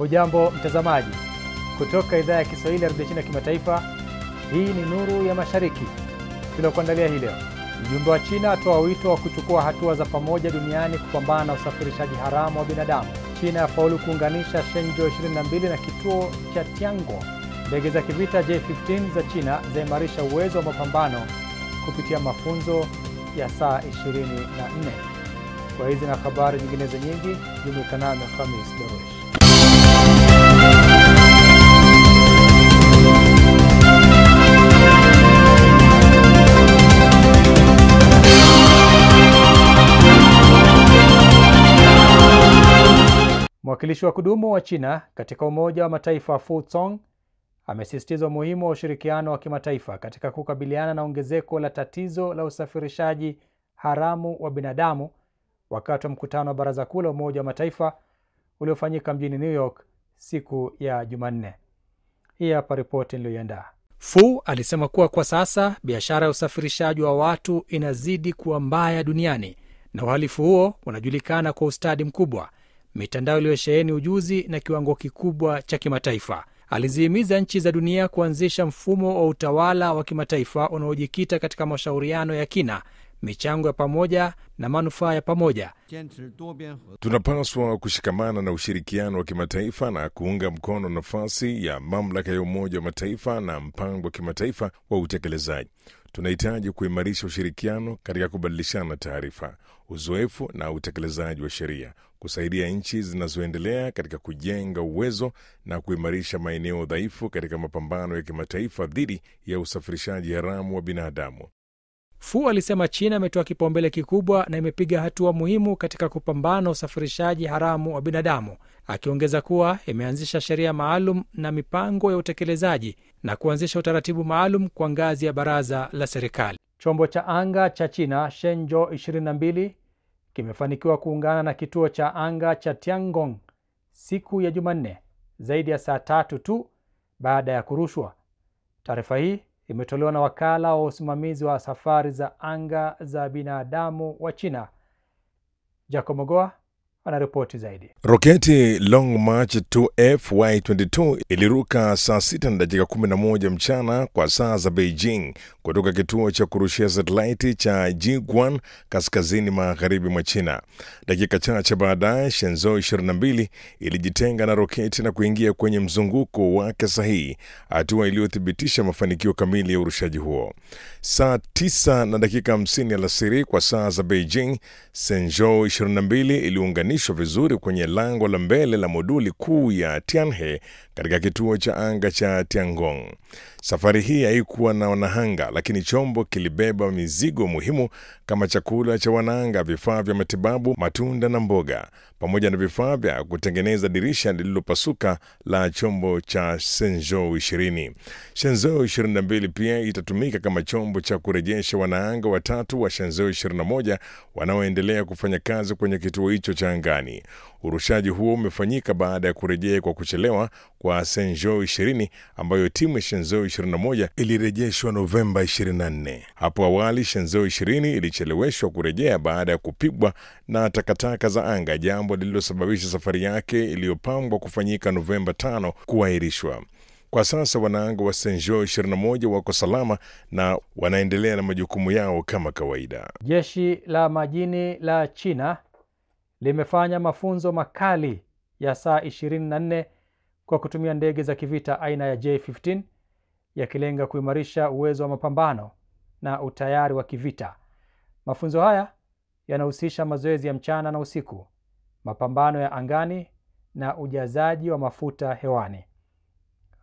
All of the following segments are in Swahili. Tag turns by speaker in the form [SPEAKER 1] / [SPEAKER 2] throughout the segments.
[SPEAKER 1] Hujambo mtazamaji, kutoka idhaa ya Kiswahili ya Radio China Kimataifa. Hii ni Nuru ya Mashariki tulokuandalia hii leo. Mjumbe wa China atoa wito wa kuchukua hatua za pamoja duniani kupambana na usafirishaji haramu wa binadamu. China yafaulu kuunganisha Shenzhou 22 na kituo cha Tiangong. Ndege za kivita J-15 za China zaimarisha uwezo wa mapambano kupitia mafunzo ya saa 24. Kwa hizi na habari nyinginezo nyingi, jumuika nami Khamis Darush. Mwakilishi wa kudumu wa China katika Umoja wa Mataifa Fu Zong amesisitiza umuhimu wa ushirikiano wa kimataifa katika kukabiliana na ongezeko la tatizo la usafirishaji haramu wa binadamu wakati wa mkutano wa Baraza Kuu la Umoja wa Mataifa uliofanyika mjini New York siku ya Jumanne. Hii hapa ripoti niliyoiandaa. Fu alisema kuwa kwa sasa biashara ya usafirishaji wa watu inazidi kuwa mbaya duniani na uhalifu huo unajulikana kwa ustadi mkubwa, mitandao iliyosheheni ujuzi na kiwango kikubwa cha kimataifa. Alizihimiza nchi za dunia kuanzisha mfumo wa utawala wa kimataifa unaojikita katika mashauriano ya kina, michango ya pamoja na manufaa ya pamoja.
[SPEAKER 2] Tunapaswa kushikamana na ushirikiano wa kimataifa na kuunga mkono nafasi ya mamlaka ya Umoja wa Mataifa na mpango wa kimataifa wa utekelezaji. Tunahitaji kuimarisha ushirikiano katika kubadilishana taarifa, uzoefu na utekelezaji wa sheria, kusaidia nchi zinazoendelea katika kujenga uwezo na kuimarisha maeneo dhaifu katika mapambano ya kimataifa dhidi ya usafirishaji haramu wa binadamu.
[SPEAKER 1] Fu alisema China imetoa kipaumbele kikubwa na imepiga hatua muhimu katika kupambana na usafirishaji haramu wa binadamu, akiongeza kuwa imeanzisha sheria maalum na mipango ya utekelezaji na kuanzisha utaratibu maalum kwa ngazi ya baraza la serikali. Chombo cha anga cha China Shenzhou 22 kimefanikiwa kuungana na kituo cha anga cha Tiangong siku ya Jumanne, zaidi ya saa 3 tu baada ya kurushwa. Taarifa hii imetolewa na wakala wa usimamizi wa safari za anga za binadamu wa China. Jacob Goa anaripoti zaidi.
[SPEAKER 2] Roketi Long March 2 FY22 iliruka saa 6:11 mchana kwa saa za Beijing kutoka kituo cha kurushia satellite cha Jiguan kaskazini magharibi mwa China. Dakika chache baadaye, Shenzhou 22 ilijitenga na roketi na kuingia kwenye mzunguko wake sahihi, hatua iliyothibitisha mafanikio kamili ya urushaji huo. Saa 9:50 alasiri kwa saa za Beijing, Shenzhou 22 iliunganishwa vizuri kwenye lango la mbele la moduli kuu ya Tianhe katika kituo cha anga cha Tiangong. Safari hii haikuwa na wanahanga, lakini chombo kilibeba mizigo muhimu kama chakula cha wanahanga, vifaa vya matibabu, matunda na mboga, pamoja na vifaa vya kutengeneza dirisha lililopasuka la chombo cha Shenzhou 20. Shenzhou 22 pia itatumika kama chombo cha kurejesha wanahanga watatu wa Shenzhou 21 wanaoendelea kufanya kazi kwenye kituo hicho cha angani. Urushaji huo umefanyika baada ya kurejea kwa kuchelewa kwa Shenzhou 20 ambayo timu ya Shenzhou 21 ilirejeshwa Novemba 24. Hapo awali Shenzhou 20 ilicheleweshwa kurejea baada ya kupigwa na takataka za anga, jambo lililosababisha safari yake iliyopangwa kufanyika Novemba 5 kuahirishwa. Kwa sasa wanaanga wa Shenzhou 21 wako salama na wanaendelea na majukumu yao kama kawaida.
[SPEAKER 1] Jeshi la majini la China limefanya mafunzo makali ya saa 24 kwa kutumia ndege za kivita aina ya J-15, yakilenga kuimarisha uwezo wa mapambano na utayari wa kivita. Mafunzo haya yanahusisha mazoezi ya mchana na usiku, mapambano ya angani na ujazaji wa mafuta hewani.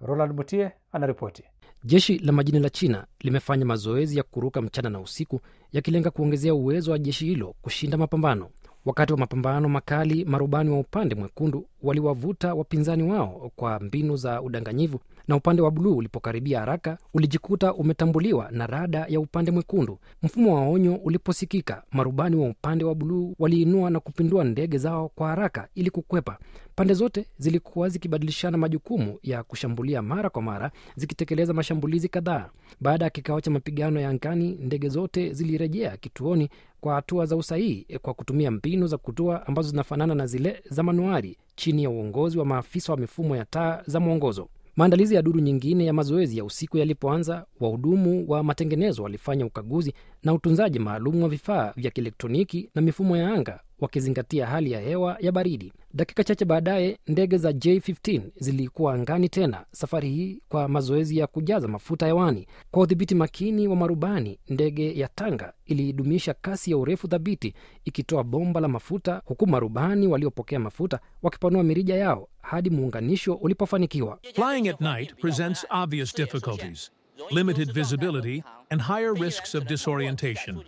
[SPEAKER 1] Roland Mutie anaripoti.
[SPEAKER 3] Jeshi la majini la China limefanya mazoezi ya kuruka mchana na usiku, yakilenga kuongezea uwezo wa jeshi hilo kushinda mapambano. Wakati wa mapambano makali, marubani wa upande mwekundu waliwavuta wapinzani wao kwa mbinu za udanganyifu na upande wa bluu ulipokaribia haraka ulijikuta umetambuliwa na rada ya upande mwekundu. Mfumo wa onyo uliposikika, marubani wa upande wa bluu waliinua na kupindua ndege zao kwa haraka ili kukwepa. Pande zote zilikuwa zikibadilishana majukumu ya kushambulia mara kwa mara, zikitekeleza mashambulizi kadhaa. Baada ya kikao cha mapigano ya angani, ndege zote zilirejea kituoni kwa hatua za usahihi kwa kutumia mbinu za kutua ambazo zinafanana na zile za manuari chini ya uongozi wa maafisa wa mifumo ya taa za mwongozo. Maandalizi ya duru nyingine ya mazoezi ya usiku yalipoanza, wahudumu wa matengenezo walifanya ukaguzi na utunzaji maalum wa vifaa vya kielektroniki na mifumo ya anga, wakizingatia hali ya hewa ya baridi. Dakika chache baadaye, ndege za J-15 zilikuwa angani tena, safari hii kwa mazoezi ya kujaza mafuta hewani. Kwa udhibiti makini wa marubani, ndege ya Tanga ilidumisha kasi ya urefu thabiti ikitoa bomba la mafuta, huku marubani waliopokea mafuta wakipanua mirija yao hadi muunganisho ulipofanikiwa.
[SPEAKER 4] Flying at night presents obvious difficulties, limited visibility, and higher risks of disorientation.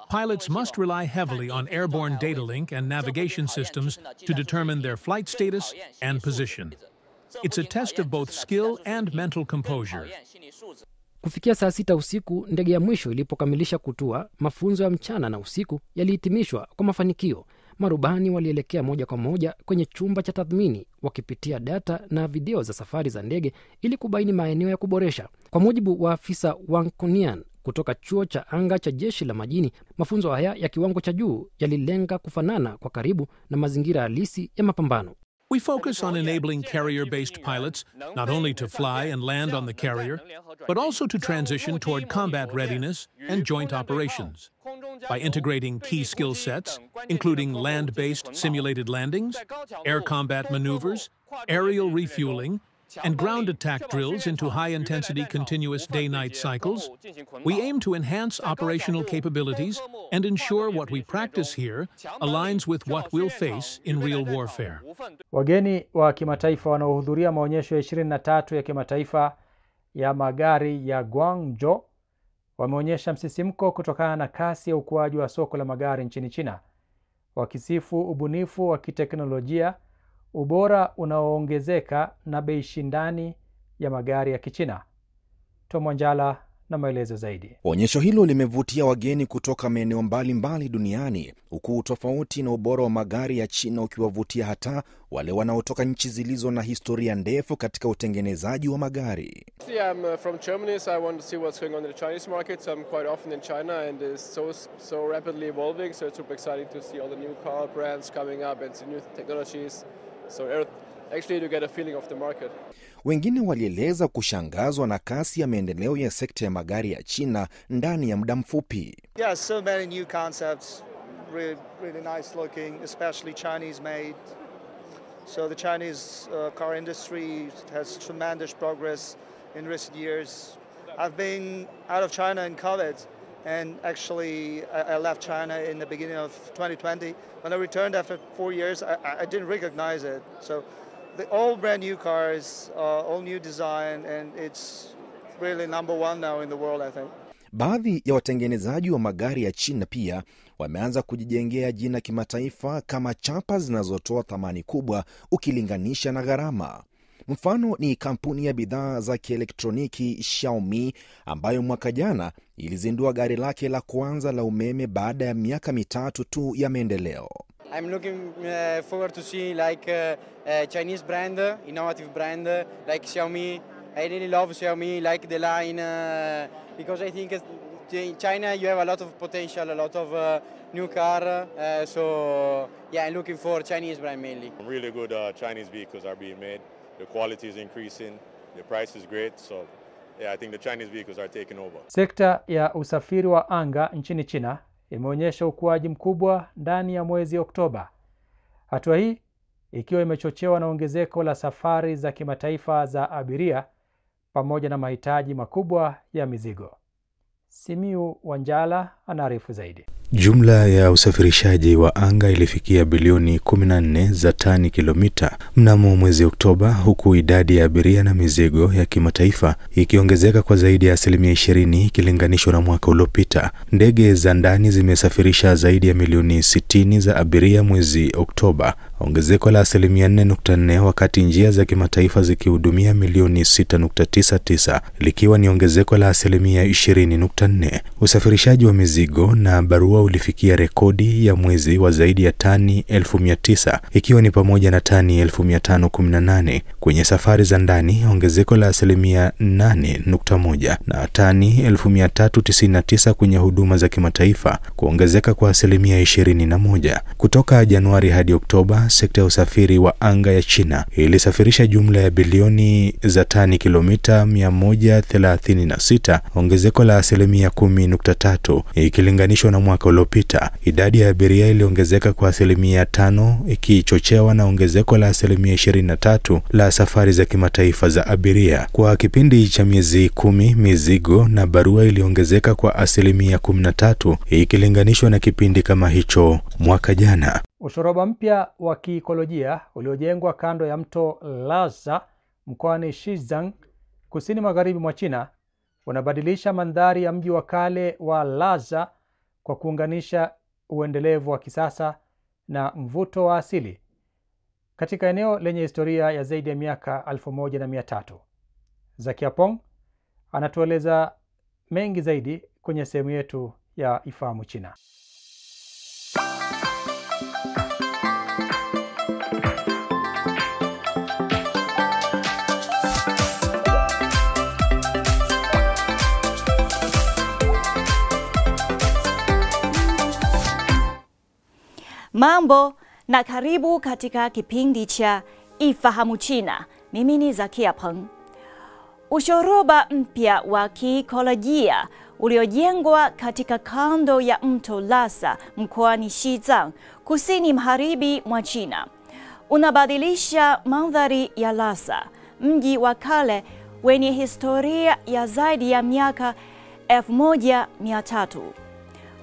[SPEAKER 4] Pilots must rely heavily on airborne data link and navigation systems to determine their flight status and position. It's a test of both skill and mental composure.
[SPEAKER 3] Kufikia saa 6 usiku, ndege ya mwisho ilipokamilisha kutua, mafunzo ya mchana na usiku yalihitimishwa kwa mafanikio. Marubani walielekea moja kwa moja kwenye chumba cha tathmini, wakipitia data na video za safari za ndege ili kubaini maeneo ya kuboresha. Kwa mujibu wa afisa Wang Kunian kutoka chuo cha anga cha jeshi la majini, mafunzo haya ya kiwango cha juu yalilenga kufanana kwa karibu na mazingira halisi ya mapambano.
[SPEAKER 4] We focus on enabling carrier-based pilots not only to fly and land on the carrier, but also to transition toward combat readiness and joint operations. By integrating key skill sets, including land-based simulated landings, air combat maneuvers, aerial refueling, and ground attack drills into high-intensity continuous day-night cycles, we aim to enhance operational capabilities and ensure what we practice here aligns with what we'll face in real warfare.
[SPEAKER 1] Wageni wa kimataifa wanaohudhuria maonyesho ya 23 ya kimataifa ya magari ya Guangzhou wameonyesha msisimko kutokana na kasi ya ukuaji wa soko la magari nchini China, wakisifu ubunifu wa kiteknolojia, ubora unaoongezeka na bei shindani ya magari ya Kichina. Tom Wanjala na maelezo zaidi.
[SPEAKER 5] Onyesho hilo limevutia wageni kutoka maeneo mbalimbali duniani, huku tofauti na ubora wa magari ya China ukiwavutia hata wale wanaotoka nchi zilizo na historia ndefu katika utengenezaji wa magari.
[SPEAKER 6] I'm from Germany, so I want to see what's going on in the Chinese market. I'm quite often in China and it's so rapidly evolving, so it's super exciting to see all the new car brands coming up and the new technologies. So actually to get a feeling of the market.
[SPEAKER 5] Wengine walieleza kushangazwa na kasi ya maendeleo ya sekta ya magari ya China ndani ya muda mfupi.
[SPEAKER 7] Yeah, so many new concepts, really nice looking, especially Chinese made. So the Chinese car industry has tremendous progress in recent years. I've been out of China in COVID, and actually I left China in the beginning of 2020. When I returned after 4 years, I didn't recognize it. So all brand new cars, all new design, and it's really number one now in the world, I think.
[SPEAKER 5] Baadhi ya watengenezaji wa magari ya China pia wameanza kujijengea jina kimataifa kama chapa zinazotoa thamani kubwa ukilinganisha na gharama. Mfano ni kampuni ya bidhaa za kielektroniki Xiaomi ambayo mwaka jana ilizindua gari lake la kwanza la umeme baada ya miaka 3 tu ya maendeleo.
[SPEAKER 8] I'm looking forward to see like a Chinese brand, innovative brand like Xiaomi. I really love Xiaomi, like the line, because I think in China you have a lot of potential, a lot of new car. So yeah, I'm looking for Chinese brand mainly.
[SPEAKER 9] Really good Chinese vehicles are being made. The quality is increasing. The price is great. So yeah, I think the Chinese vehicles are taking over.
[SPEAKER 1] Sekta ya usafiri wa anga nchini China imeonyesha ukuaji mkubwa ndani ya mwezi Oktoba. Hatua hii ikiwa imechochewa na ongezeko la safari za kimataifa za abiria pamoja na mahitaji makubwa ya mizigo. Simiu Wanjala anaarifu zaidi.
[SPEAKER 10] Jumla ya usafirishaji wa anga ilifikia bilioni 14 za tani kilomita mnamo mwezi Oktoba, huku idadi ya abiria na mizigo ya kimataifa ikiongezeka kwa zaidi ya 20% ikilinganishwa na mwaka uliopita. Ndege za ndani zimesafirisha zaidi ya milioni 60 za abiria mwezi Oktoba, ongezeko la 4.4%, wakati njia za kimataifa zikihudumia milioni 6.99, likiwa ni ongezeko la 20.4%. Usafirishaji wa mizigo na barua ulifikia rekodi ya mwezi wa zaidi ya tani 1900, ikiwa ni pamoja na tani 1518 kwenye safari za ndani, ongezeko la 8.1%, na tani 1399 kwenye huduma za kimataifa, kuongezeka kwa 21%. Kutoka Januari hadi Oktoba, sekta ya usafiri wa anga ya China ilisafirisha jumla ya bilioni za tani kilomita 136, ongezeko la 10.3% ikilinganishwa na mwaka uliopita. Idadi ya abiria iliongezeka kwa 5%, ikichochewa na ongezeko la 23% la safari za kimataifa za abiria. Kwa kipindi cha miezi 10, mizigo na barua iliongezeka kwa 13% ikilinganishwa na kipindi kama hicho mwaka jana.
[SPEAKER 1] Ushoroba mpya wa kiikolojia uliojengwa kando ya mto Lhasa mkoani Xizang, kusini magharibi mwa China, unabadilisha mandhari ya mji wa kale wa Lhasa kwa kuunganisha uendelevu wa kisasa na mvuto wa asili katika eneo lenye historia ya zaidi ya miaka 1300. Zakia Pong anatueleza mengi zaidi kwenye sehemu yetu ya Ifahamu China.
[SPEAKER 11] Mambo na karibu katika kipindi cha Ifahamu China. Mimi ni Zakia Peng. Ushoroba mpya wa kiikolojia uliojengwa katika kando ya mto Lhasa mkoani Xizang, kusini magharibi mwa China, unabadilisha mandhari ya Lhasa, mji wa kale wenye historia ya zaidi ya miaka 1300,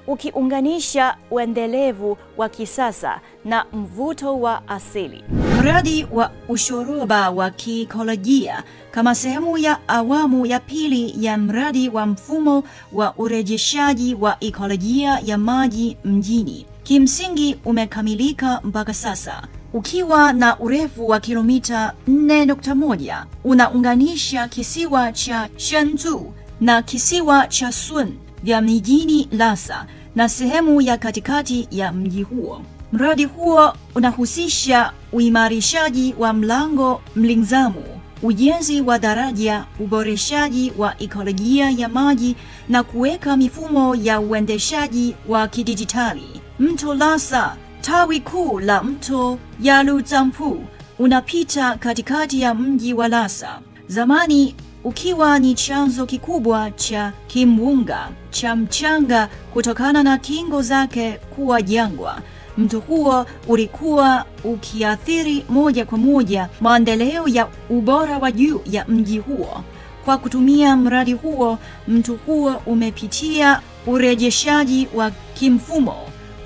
[SPEAKER 11] ukiunganisha uendelevu wa kisasa na mvuto wa asili. Mradi wa ushoroba wa kiikolojia kama sehemu ya awamu ya pili ya mradi wa mfumo wa urejeshaji wa ikolojia ya maji mjini kimsingi umekamilika mpaka sasa. Ukiwa na urefu wa kilomita 4.1, unaunganisha kisiwa cha Shenzhou na kisiwa cha Sun vya mijini Lhasa na sehemu ya katikati ya mji huo. Mradi huo unahusisha uimarishaji wa mlango mlinzamu, ujenzi wa daraja, uboreshaji wa ikolojia ya maji na kuweka mifumo ya uendeshaji wa kidijitali. Mto Lhasa, tawi kuu la mto Yaluzangpu, unapita katikati ya mji wa Lhasa, zamani ukiwa ni chanzo kikubwa cha kimbunga cha mchanga kutokana na kingo zake kuwa jangwa. Mto huo ulikuwa ukiathiri moja kwa moja maendeleo ya ubora wa juu ya mji huo. Kwa kutumia mradi huo, mto huo umepitia urejeshaji wa kimfumo,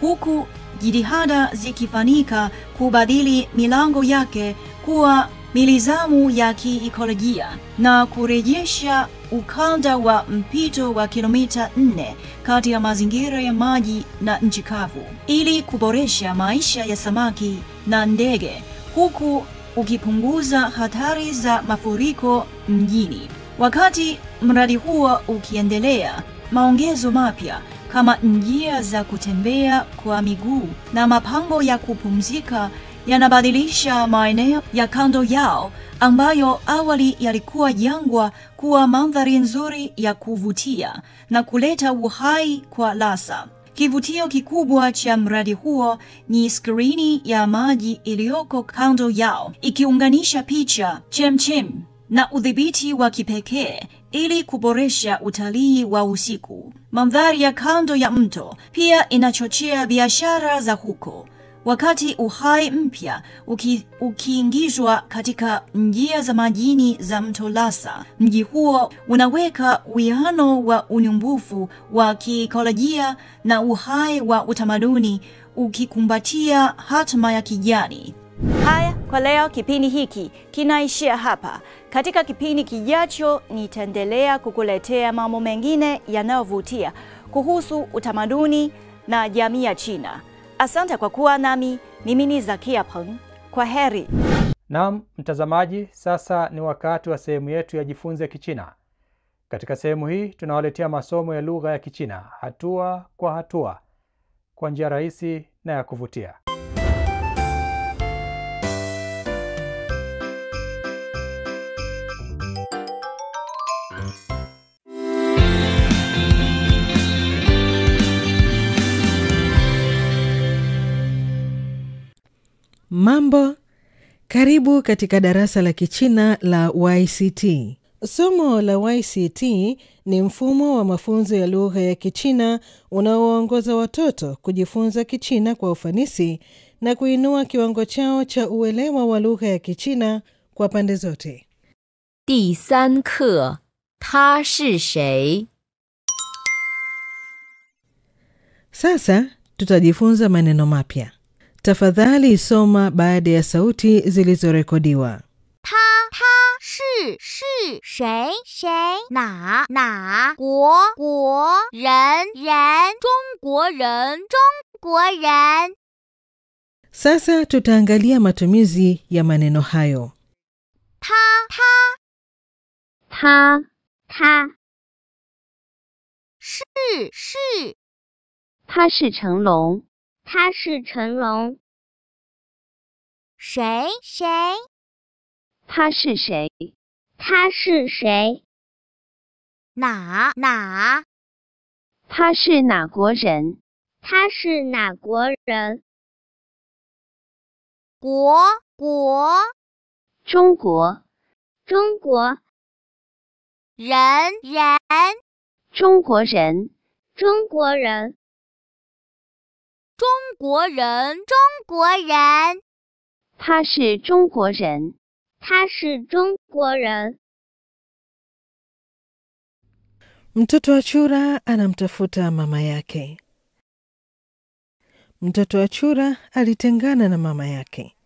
[SPEAKER 11] huku jitihada zikifanyika kubadili milango yake kuwa milizamu ya kiikolojia na kurejesha ukanda wa mpito wa kilomita 4 kati ya mazingira ya maji na nchi kavu ili kuboresha maisha ya samaki na ndege, huku ukipunguza hatari za mafuriko mjini. Wakati mradi huo ukiendelea, maongezo mapya kama njia za kutembea kwa miguu na mapango ya kupumzika yanabadilisha maeneo ya kando yao ambayo awali yalikuwa jangwa kuwa mandhari nzuri ya kuvutia na kuleta uhai kwa Lhasa. Kivutio kikubwa cha mradi huo ni skrini ya maji iliyoko kando yao, ikiunganisha picha, chemchem na udhibiti wa kipekee ili kuboresha utalii wa usiku. Mandhari ya kando ya mto pia inachochea biashara za huko. Wakati uhai mpya ukiingizwa katika njia za majini za mto Lhasa, mji huo unaweka uwiano wa unyumbufu wa kiikolojia na uhai wa utamaduni ukikumbatia hatma ya kijani. Haya, kwa leo kipindi hiki kinaishia hapa. Katika kipindi kijacho nitaendelea kukuletea mambo mengine yanayovutia kuhusu utamaduni na jamii ya China. Asante kwa kuwa nami. Mimi ni Zakia Peng. Kwa heri.
[SPEAKER 1] Naam, mtazamaji, sasa ni wakati wa sehemu yetu ya Jifunze Kichina. Katika sehemu hii tunawaletea masomo ya lugha ya Kichina hatua kwa hatua kwa njia rahisi na ya kuvutia.
[SPEAKER 12] Mambo, karibu katika darasa la Kichina la YCT. Somo la YCT ni mfumo wa mafunzo ya lugha ya Kichina unaowaongoza watoto kujifunza Kichina kwa ufanisi na kuinua kiwango chao cha uelewa wa lugha ya Kichina kwa pande zote.
[SPEAKER 13] 第3课，他是谁?
[SPEAKER 12] Sasa tutajifunza maneno mapya. Tafadhali soma baada ya sauti zilizorekodiwa.
[SPEAKER 13] 他是谁哪国人中国人
[SPEAKER 12] Sasa tutaangalia matumizi ya maneno hayo.
[SPEAKER 13] 他是他是成龙谁他是谁哪他是哪国人国中国人中国人他是中国人
[SPEAKER 12] Mtoto wa chura anamtafuta mama yake. Mtoto wa chura alitengana na mama yake.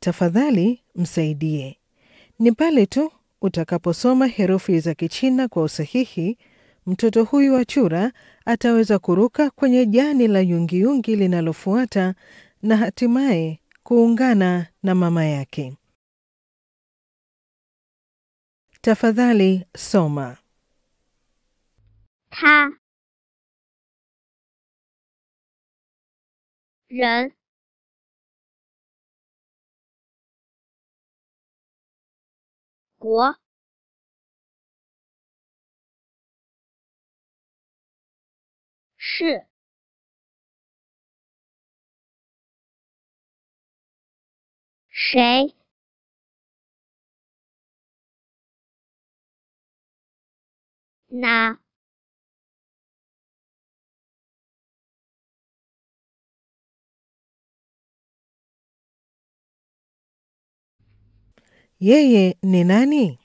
[SPEAKER 12] Tafadhali msaidie. Ni pale tu utakaposoma herufi za Kichina kwa usahihi, mtoto huyu wa chura ataweza kuruka kwenye jani la yungiyungi linalofuata na hatimaye kuungana na mama yake. Tafadhali soma.
[SPEAKER 13] 他人国是谁哪
[SPEAKER 12] Yeye ni nani?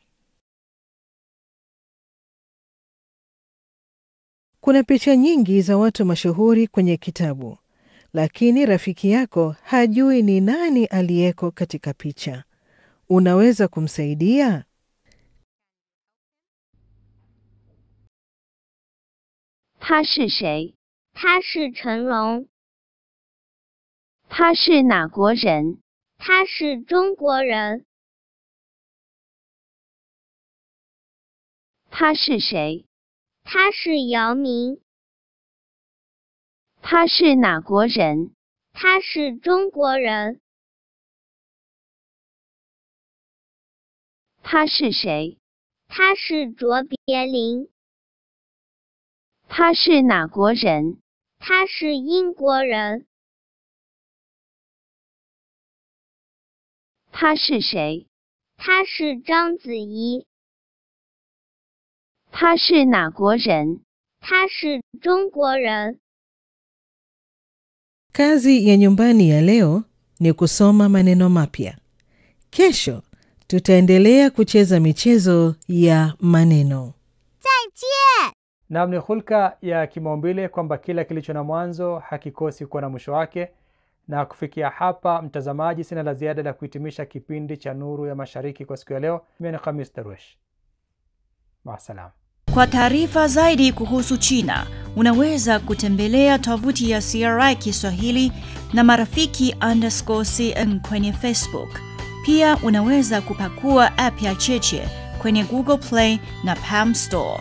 [SPEAKER 12] Kuna picha nyingi za watu mashuhuri kwenye kitabu, lakini rafiki yako hajui ni nani aliyeko katika picha. Unaweza kumsaidia?
[SPEAKER 13] 他是谁？他是成龙。他是哪国人？他是中国人。他是谁？他是姚明。他是哪国人？他是中国人。他是谁？他是卓别林。他是哪国人？他是英国人。他是谁？他是章子怡。他是哪国人？他是中国人。
[SPEAKER 12] Kazi ya nyumbani ya leo ni kusoma maneno mapya. Kesho tutaendelea kucheza michezo ya maneno.
[SPEAKER 1] Na ni hulka ya kimaumbile kwamba kila kilicho na mwanzo hakikosi kuwa na mwisho wake. Na kufikia hapa, mtazamaji, sina la ziada la kuhitimisha kipindi cha Nuru ya Mashariki kwa siku ya leo. Mimi ni Khamis Darwish. Maasalam.
[SPEAKER 11] Kwa taarifa zaidi kuhusu China, unaweza kutembelea tovuti ya CRI Kiswahili na marafiki_CN kwenye Facebook. Pia unaweza kupakua app ya Cheche kwenye Google Play na Palm Store.